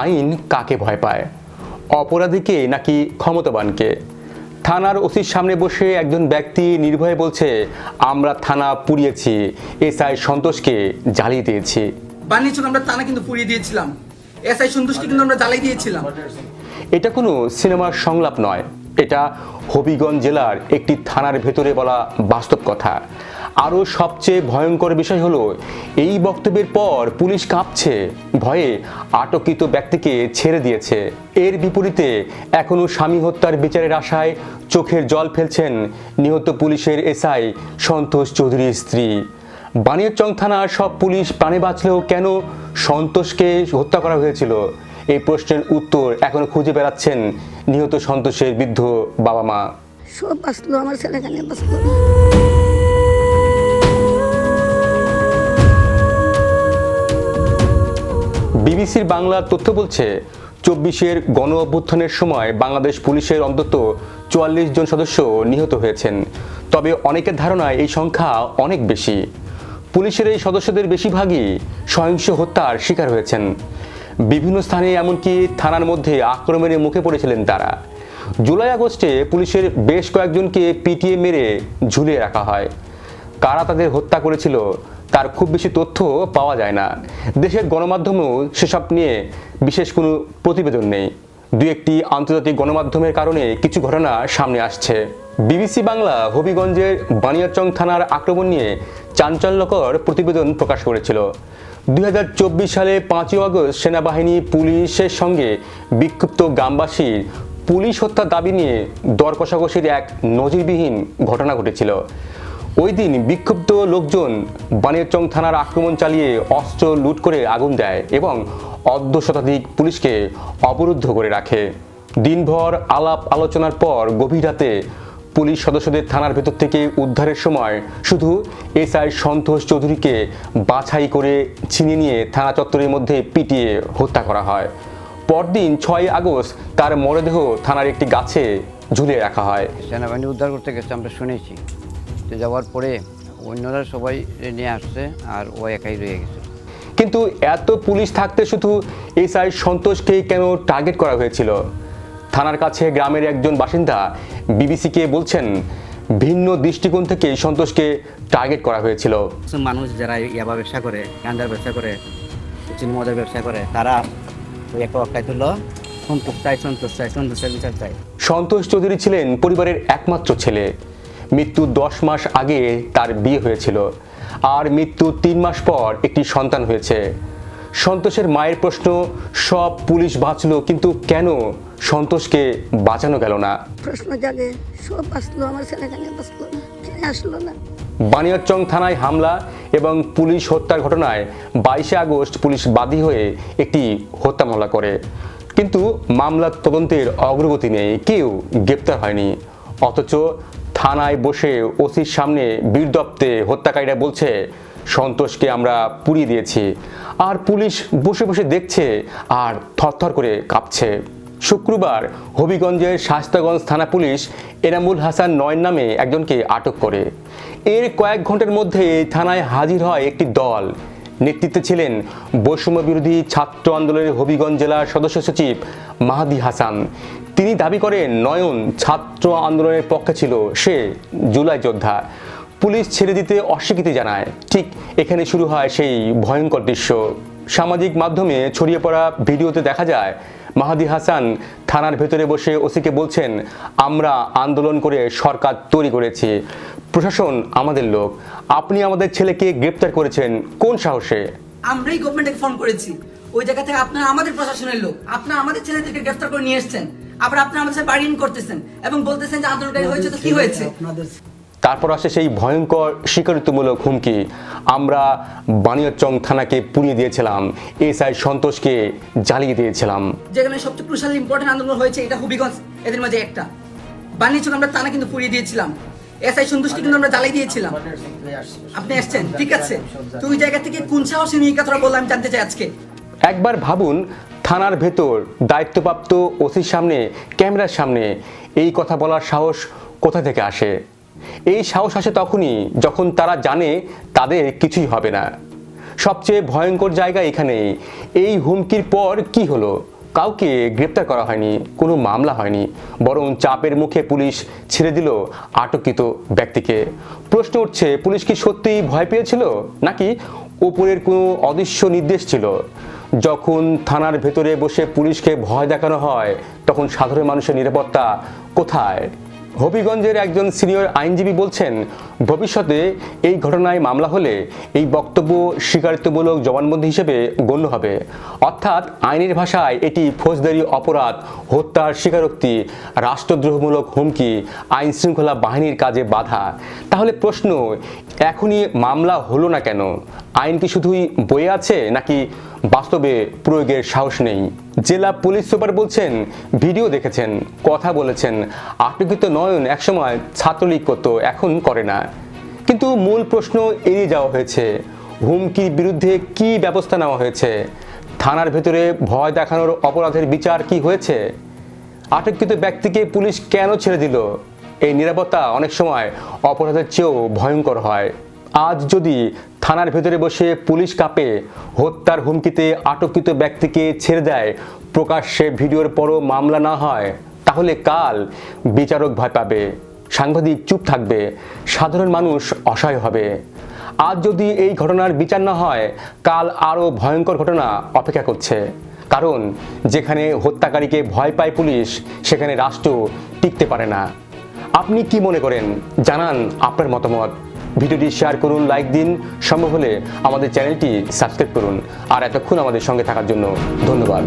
আইন কাকে ভয় পায়, অপরাধীকে নাকি ক্ষমতাবানকে? থানার ওসির সামনে বসে একজন ব্যক্তি নির্ভয়ে বলছে, আমরা থানা পুড়িয়েছি, এসআই সন্তোষকে জ্বালিয়ে দিয়েছি। বানিয়েছিল আমরা থানা কিন্তু পুড়িয়ে দিয়েছিলাম, এসআই সন্তোষকে কিন্তু আমরা জ্বালিয়ে দিয়েছিলাম। এটা কোনো সিনেমার সংলাপ নয়, এটা হবিগঞ্জ জেলার একটি থানার ভেতরে বলা বাস্তব কথা। আরও সবচেয়ে ভয়ঙ্কর বিষয় হলো, এই বক্তব্যের পর পুলিশ কাঁপছে, ভয়ে আটককৃত ব্যক্তিকে ছেড়ে দিয়েছে। এর বিপরীতে এখনও স্বামী হত্যার বিচারের আশায় চোখের জল ফেলছেন নিহত পুলিশের এসআই সন্তোষ চৌধুরীর স্ত্রী। বানিয়াচং থানার সব পুলিশ প্রাণে বাঁচলেও কেন সন্তোষকে হত্যা করা হয়েছিল, এই প্রশ্নের উত্তর এখনো খুঁজে বেড়াচ্ছেন নিহত সন্তোষের বৃদ্ধ বাবা মা। সব বাঁচলো, আমার ছেলেখানে বাঁচলো না। বিবিসির বাংলা তথ্য বলছে, 24-এর গণ অভ্যুত্থানের সময় বাংলাদেশ পুলিশের অন্তত 44 জন সদস্য নিহত হয়েছেন। তবে অনেকের ধারণায় এই সংখ্যা অনেক বেশি। পুলিশের এই সদস্যদের বেশিরভাগই সহিংস হত্যার শিকার হয়েছেন। বিভিন্ন স্থানে এমনকি থানার মধ্যে আক্রমণের মুখে পড়েছিলেন তারা। জুলাই আগস্টে পুলিশের বেশ কয়েকজনকে পিটিয়ে মেরে ঝুলিয়ে রাখা হয়। কারা তাদের হত্যা করেছিল তার খুব বেশি তথ্য পাওয়া যায় না। দেশের গণমাধ্যমেও সেসব নিয়ে বিশেষ কোনো প্রতিবেদন নেই। দু একটি আন্তর্জাতিক গণমাধ্যমের কারণে কিছু ঘটনা সামনে আসছে। বিবিসি বাংলা হবিগঞ্জের বানিয়াচং থানার আক্রমণ নিয়ে চাঞ্চল্যকর প্রতিবেদন প্রকাশ করেছিল। 2024 সালে 5ই আগস্ট সেনাবাহিনী পুলিশের সঙ্গে বিক্ষুব্ধ গ্রামবাসীর পুলিশ হত্যার দাবি নিয়ে দর কষাকষির এক নজিরবিহীন ঘটনা ঘটেছিল। ওই দিন বিক্ষুব্ধ লোকজন বানিয়াচং থানার আক্রমণ চালিয়ে অস্ত্র লুট করে আগুন দেয় এবং অর্ধ শতাধিক পুলিশকে অবরুদ্ধ করে রাখে। দিনভর আলাপ আলোচনার পর গভীর রাতে পুলিশ সদস্যদের থানার ভেতর থেকে উদ্ধারের সময় শুধু এসআই সন্তোষ চৌধুরীকে বাছাই করে ছিনিয়ে নিয়ে থানা চত্বরের মধ্যে পিটিয়ে হত্যা করা হয়। পরদিন 6 আগস্ট তার মরদেহ থানার একটি গাছে ঝুলিয়ে রাখা হয়। সেনাবাহিনী উদ্ধার করতে গেছে আমরা শুনেছি, তো যাওয়ার পরে অন্যরা সবাই নিয়ে আসছে আর ও একাই রয়ে গেছে। কিন্তু এত পুলিশ থাকতে শুধু এসআই সন্তোষকেই কেন টার্গেট করা হয়েছিল? থানার কাছে গ্রামের একজন বাসিন্দা বিবিসিকে বলছেন, ভিন্ন দৃষ্টিকোণ থেকে সন্তোষকে টার্গেট করা হয়েছিল। মানুষ যারা ইয়াবা ব্যবসা করে, গাঁজার ব্যবসা করে, মদের ব্যবসা করে, তারা ওই একটা অক্টাই তুললো, সন্তোষের বিচার চাই। সন্তোষ চৌধুরী ছিলেন পরিবারের একমাত্র ছেলে। মৃত্যুর 10 মাস আগে তার বিয়ে হয়েছিল, আর মৃত্যুর 3 মাস পর একটি সন্তান হয়েছে। সন্তোষের মায়ের প্রশ্ন, সব পুলিশ বাঁচলো কিন্তু কেন সন্তোষকে বাঁচানো গেল না? প্রশ্ন জাগে, সব বাঁচলো, আমার ছেলেখানে বাঁচলো না, ফিরে আসলো না। বানিয়াচং থানায় হামলা এবং পুলিশ হত্যার ঘটনায় 22 আগস্ট পুলিশ বাদী হয়ে একটি হত্যা মামলা করে, কিন্তু মামলার তদন্তের অগ্রগতি নেই, কেউ গ্রেপ্তার হয়নি। অথচ থানায় বসে ওসির সামনে বীরদপ্তে হত্যাকারীরা বলছে, সন্তোষকে আমরা পুড়িয়ে দিয়েছি, আর পুলিশ বসে বসে দেখছে আর থরথর করে কাঁপছে। শুক্রবার হবিগঞ্জের শাস্তাগঞ্জ থানা পুলিশ এনামুল হাসান 9 নামে একজনকে আটক করে। এর কয়েক ঘন্টার মধ্যে থানায় হাজির হয় একটি দল। নেতৃত্বে ছিলেন বৈষম্য বিরোধী ছাত্র আন্দোলনের হবিগঞ্জ জেলার সদস্য সচিব মাহাদি হাসান। তিনি দাবি করেন, নয়ন ছাত্র আন্দোলনের পক্ষে ছিল, সে জুলাই যোদ্ধা। পুলিশ ছেড়ে দিতে অস্বীকৃতি জানায়। ঠিক এখানে শুরু হয় সেই ভয়ঙ্কর দৃশ্য। সামাজিক মাধ্যমে ছড়িয়ে পড়া ভিডিওতে দেখা যায় মাহাদি হাসান থানার ভেতরে বসে ওসিকে বলছেন, আমরা আন্দোলন করে সরকার তৈরি করেছি, প্রশাসন আমাদের লোক, আপনি আমাদের ছেলেকে গ্রেপ্তার করেছেন কোন সাহসে? আমরাই গভর্নমেন্টকে ফোন করেছি, ওই জায়গা থেকে আপনারা আমাদের প্রশাসনের লোক, আপনারা আমাদের ছেলেদেরকে গ্রেফতার করে নিয়ে এসেছেন, আবার আপনারা আমাদের সাথে বার্গেনিং করতেছেন এবং বলতেছেন যে আন্দোলনকারী হয়েছে, তো কি হয়েছে? তারপর আসে সেই ভয়ঙ্কর স্বীকারোক্তিমূলক হুমকি, আমরা বানিয়াচং থানাকে পুড়িয়ে দিয়েছিলাম, এসআই সন্তোষকে জ্বালিয়ে দিয়েছিলাম। যেখানে সবচেয়ে ক্রুশাল ইম্পর্টেন্ট আন্দোলন হয়েছে এটা হবিগঞ্জ, এদের মাঝে একটা। বানিয়াচং আমরা থানা কিন্তু পুড়িয়ে দিয়েছিলাম, এসআই সন্তোষকে কিন্তু আমরা জ্বালিয়ে দিয়েছিলাম। আপনি আসছেন, ঠিক আছে, তো ওই জায়গা থেকে কোন সাহসে নিয়ে কথাটা বললাম জানতে চাই আজকে। একবার ভাবুন, থানার ভেতর দায়িত্বপ্রাপ্ত ওসির সামনে, ক্যামেরার সামনে এই কথা বলার সাহস কোথা থেকে আসে? এই সাহস আসে তখনই যখন তারা জানে তাদের কিছুই হবে না। সবচেয়ে ভয়ঙ্কর জায়গা এখানেই। এই হুমকির পর কি হলো? কাউকে গ্রেপ্তার করা হয়নি, কোনো মামলা হয়নি, বরং চাপের মুখে পুলিশ ছেড়ে দিল আটককৃত ব্যক্তিকে। প্রশ্ন উঠছে, পুলিশ কি সত্যিই ভয় পেয়েছিল, নাকি ওপরের কোনো অদৃশ্য নির্দেশ ছিল? যখন থানার ভেতরে বসে পুলিশকে ভয় দেখানো হয়, তখন সাধারণ মানুষের নিরাপত্তা কোথায়? হবিগঞ্জের একজন সিনিয়র আইনজীবী বলছেন, ভবিষ্যতে এই ঘটনায় মামলা হলে এই বক্তব্য স্বীকারোক্তিমূলক জবানবন্দি হিসেবে গণ্য হবে। অর্থাৎ আইনের ভাষায় এটি ফৌজদারি অপরাধ, হত্যার স্বীকারোক্তি, রাষ্ট্রদ্রোহমূলক হুমকি, আইন শৃঙ্খলা বাহিনীর কাজে বাধা। তাহলে প্রশ্ন, এখনই মামলা হলো না কেন? আইন কি শুধুই বইয়ে আছে, নাকি বাস্তবে প্রয়োগের সাহস নেই? জেলা পুলিশ সুপার বলছেন, ভিডিও দেখেছেন, কথা বলেছেন। আটককৃত নয়ন একসময় ছাত্রলীগ করত, এখন করে না। কিন্তু মূল প্রশ্ন এড়িয়ে যাওয়া হয়েছে, হুমকির বিরুদ্ধে কি ব্যবস্থা নেওয়া হয়েছে? থানার ভেতরে ভয় দেখানোর অপরাধের বিচার কি হয়েছে? আটককৃত ব্যক্তিকে পুলিশ কেন ছেড়ে দিল? এই নিরাপত্তা অনেক সময় অপরাধের চেয়েও ভয়ঙ্কর হয়। আজ যদি থানার ভেতরে বসে পুলিশ কাঁপে, হত্যার হুমকিতে আটককৃত ব্যক্তিকে ছেড়ে দেয়, প্রকাশ্যে ভিডিওর পরও মামলা না হয়, তাহলে কাল বিচারক ভয় পাবে, সাংবাদিক চুপ থাকবে, সাধারণ মানুষ অসহায় হবে। আজ যদি এই ঘটনার বিচার না হয়, কাল আরও ভয়ঙ্কর ঘটনা অপেক্ষা করছে। কারণ যেখানে হত্যাকারীকে ভয় পায় পুলিশ, সেখানে রাষ্ট্র টিকতে পারে না। আপনি কি মনে করেন? জানান আপনার মতামত। ভিডিওটি শেয়ার করুন, লাইক দিন, সম্ভব হলে আমাদের চ্যানেলটি সাবস্ক্রাইব করুন। আর এতক্ষণ আমাদের সঙ্গে থাকার জন্য ধন্যবাদ।